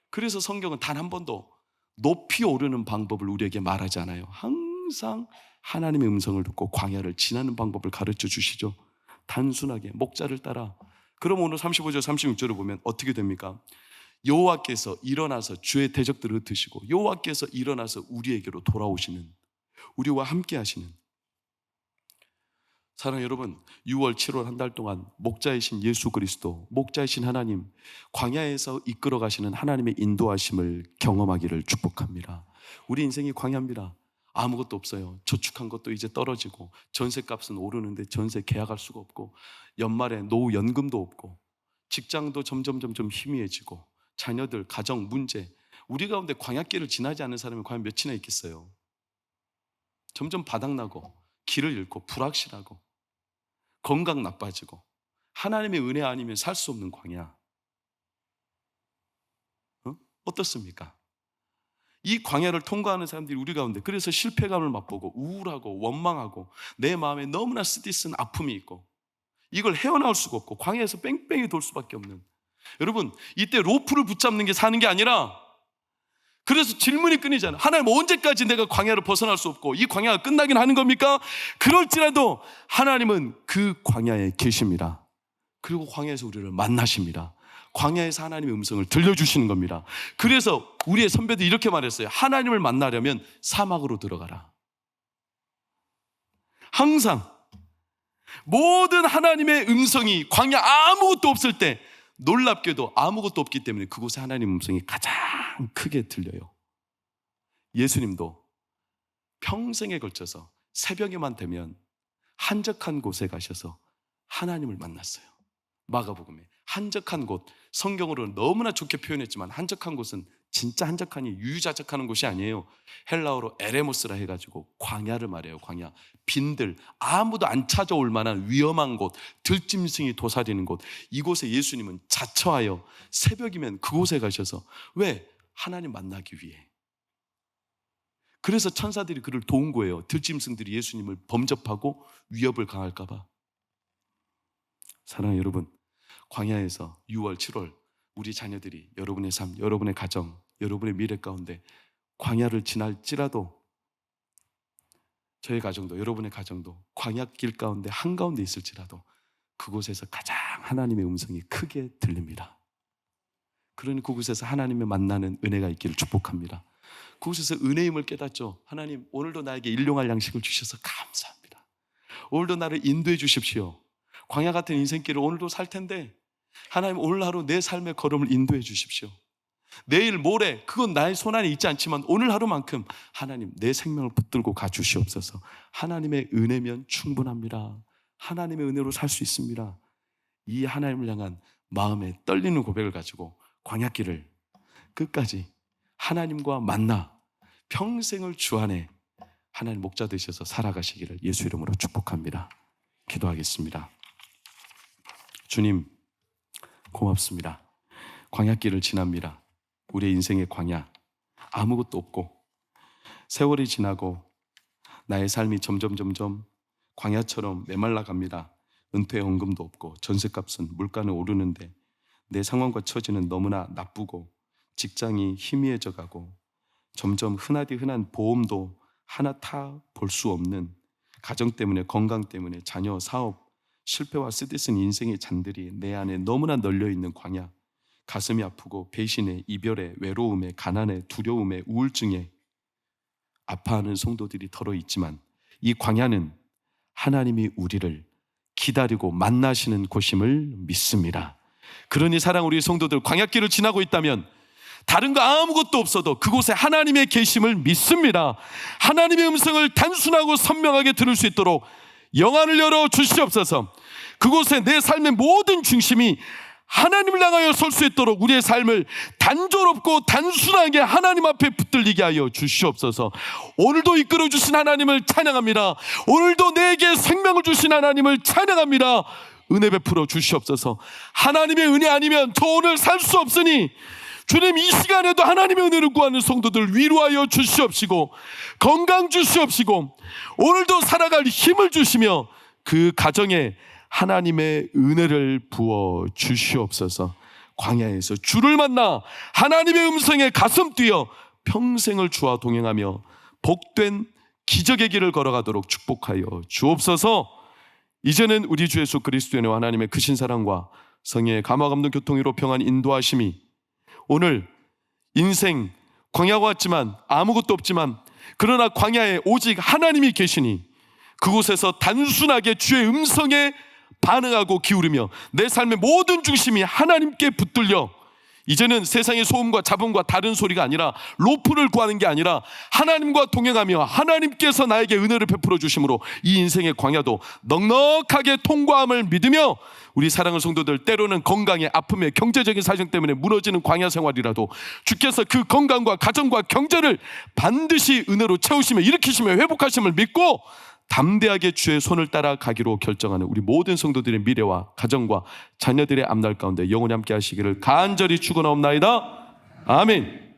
그래서 성경은 단 한 번도 높이 오르는 방법을 우리에게 말하지 않아요. 항상 하나님의 음성을 듣고 광야를 지나는 방법을 가르쳐 주시죠. 단순하게 목자를 따라. 그럼 오늘 35절 36절을 보면 어떻게 됩니까? 여호와께서 일어나서 주의 대적들을 흩으시고 여호와께서 일어나서 우리에게로 돌아오시는, 우리와 함께 하시는. 사랑하는 여러분, 6월 7월 한 달 동안 목자이신 예수 그리스도, 목자이신 하나님, 광야에서 이끌어 가시는 하나님의 인도하심을 경험하기를 축복합니다. 우리 인생이 광야입니다. 아무것도 없어요. 저축한 것도 이제 떨어지고, 전세값은 오르는데 전세 계약할 수가 없고, 연말에 노후 연금도 없고, 직장도 점점 희미해지고, 자녀들, 가정 문제. 우리 가운데 광야길을 지나지 않는 사람이 과연 몇이나 있겠어요? 점점 바닥나고, 길을 잃고, 불확실하고, 건강 나빠지고, 하나님의 은혜 아니면 살 수 없는 광야. 어떻습니까? 이 광야를 통과하는 사람들이 우리 가운데, 그래서 실패감을 맛보고 우울하고 원망하고 내 마음에 너무나 쓰디쓴 아픔이 있고 이걸 헤어나올 수가 없고 광야에서 뺑뺑이 돌 수밖에 없는, 여러분 이때 로프를 붙잡는 게 사는 게 아니라, 그래서 질문이 끊이잖아요. 하나님 언제까지 내가 광야를 벗어날 수 없고 이 광야가 끝나긴 하는 겁니까? 그럴지라도 하나님은 그 광야에 계십니다. 그리고 광야에서 우리를 만나십니다. 광야에서 하나님의 음성을 들려주시는 겁니다. 그래서 우리의 선배들이 이렇게 말했어요. 하나님을 만나려면 사막으로 들어가라. 항상 모든 하나님의 음성이 광야 아무것도 없을 때, 놀랍게도 아무것도 없기 때문에 그곳에 하나님의 음성이 가장 크게 들려요. 예수님도 평생에 걸쳐서 새벽에만 되면 한적한 곳에 가셔서 하나님을 만났어요. 마가복음에 한적한 곳, 성경으로는 너무나 좋게 표현했지만 한적한 곳은 진짜 한적하니 유유자적하는 곳이 아니에요. 헬라어로 에레모스라 해가지고 광야를 말해요. 광야, 빈들, 아무도 안 찾아올 만한 위험한 곳, 들짐승이 도사리는 곳, 이곳에 예수님은 자처하여 새벽이면 그곳에 가셔서, 왜? 하나님 만나기 위해. 그래서 천사들이 그를 도운 거예요. 들짐승들이 예수님을 범접하고 위협을 강할까 봐. 사랑하는 여러분, 광야에서 6월, 7월 우리 자녀들이, 여러분의 삶, 여러분의 가정, 여러분의 미래 가운데 광야를 지날지라도, 저의 가정도, 여러분의 가정도 광야길 가운데 한가운데 있을지라도 그곳에서 가장 하나님의 음성이 크게 들립니다. 그러니 그곳에서 하나님을 만나는 은혜가 있기를 축복합니다. 그곳에서 은혜임을 깨닫죠. 하나님, 오늘도 나에게 일용할 양식을 주셔서 감사합니다. 오늘도 나를 인도해 주십시오. 광야 같은 인생길을 오늘도 살 텐데 하나님, 오늘 하루 내 삶의 걸음을 인도해 주십시오. 내일 모레 그건 나의 손안에 있지 않지만 오늘 하루만큼 하나님 내 생명을 붙들고 가주시옵소서. 하나님의 은혜면 충분합니다. 하나님의 은혜로 살 수 있습니다. 이 하나님을 향한 마음에 떨리는 고백을 가지고 광야길을 끝까지 하나님과 만나 평생을 주 안에 하나님 목자 되셔서 살아가시기를 예수 이름으로 축복합니다. 기도하겠습니다. 주님 고맙습니다. 광야길을 지납니다. 우리의 인생의 광야, 아무것도 없고 세월이 지나고 나의 삶이 점점 광야처럼 메말라 갑니다. 은퇴 헌금도 없고 전셋값은 물가는 오르는데 내 상황과 처지는 너무나 나쁘고 직장이 희미해져 가고 점점 흔하디 흔한 보험도 하나 타 볼 수 없는 가정 때문에, 건강 때문에, 자녀, 사업, 실패와 쓰디쓴 인생의 잔들이 내 안에 너무나 널려있는 광야, 가슴이 아프고 배신에, 이별에, 외로움에, 가난에, 두려움에, 우울증에 아파하는 성도들이 덜어 있지만 이 광야는 하나님이 우리를 기다리고 만나시는 곳임을 믿습니다. 그러니 사랑 우리 성도들, 광야길을 지나고 있다면 다른 거 아무것도 없어도 그곳에 하나님의 계심을 믿습니다. 하나님의 음성을 단순하고 선명하게 들을 수 있도록 영안을 열어 주시옵소서. 그곳에 내 삶의 모든 중심이 하나님을 향하여 설 수 있도록 우리의 삶을 단조롭고 단순하게 하나님 앞에 붙들리게 하여 주시옵소서. 오늘도 이끌어 주신 하나님을 찬양합니다. 오늘도 내게 생명을 주신 하나님을 찬양합니다. 은혜 베풀어 주시옵소서. 하나님의 은혜 아니면 저 오늘 살 수 없으니 주님, 이 시간에도 하나님의 은혜를 구하는 성도들 위로하여 주시옵시고 건강 주시옵시고 오늘도 살아갈 힘을 주시며 그 가정에 하나님의 은혜를 부어 주시옵소서. 광야에서 주를 만나 하나님의 음성에 가슴 뛰어 평생을 주와 동행하며 복된 기적의 길을 걸어가도록 축복하여 주옵소서. 이제는 우리 주 예수 그리스도의 은혜와 하나님의 크신 사랑과 성령의 감화 감동 교통으로 평안 인도하심이 오늘 인생 광야가 왔지만 아무것도 없지만 그러나 광야에 오직 하나님이 계시니 그곳에서 단순하게 주의 음성에 반응하고 기울이며 내 삶의 모든 중심이 하나님께 붙들려 이제는 세상의 소음과 잡음과 다른 소리가 아니라 로프를 구하는 게 아니라 하나님과 동행하며 하나님께서 나에게 은혜를 베풀어 주심으로 이 인생의 광야도 넉넉하게 통과함을 믿으며 우리 사랑하는 성도들, 때로는 건강에, 아픔에, 경제적인 사정 때문에 무너지는 광야 생활이라도 주께서 그 건강과 가정과 경제를 반드시 은혜로 채우시며 일으키시며 회복하심을 믿고 담대하게 주의 손을 따라가기로 결정하는 우리 모든 성도들의 미래와 가정과 자녀들의 앞날 가운데 영원히 함께 하시기를 간절히 축원하옵나이다. 아멘.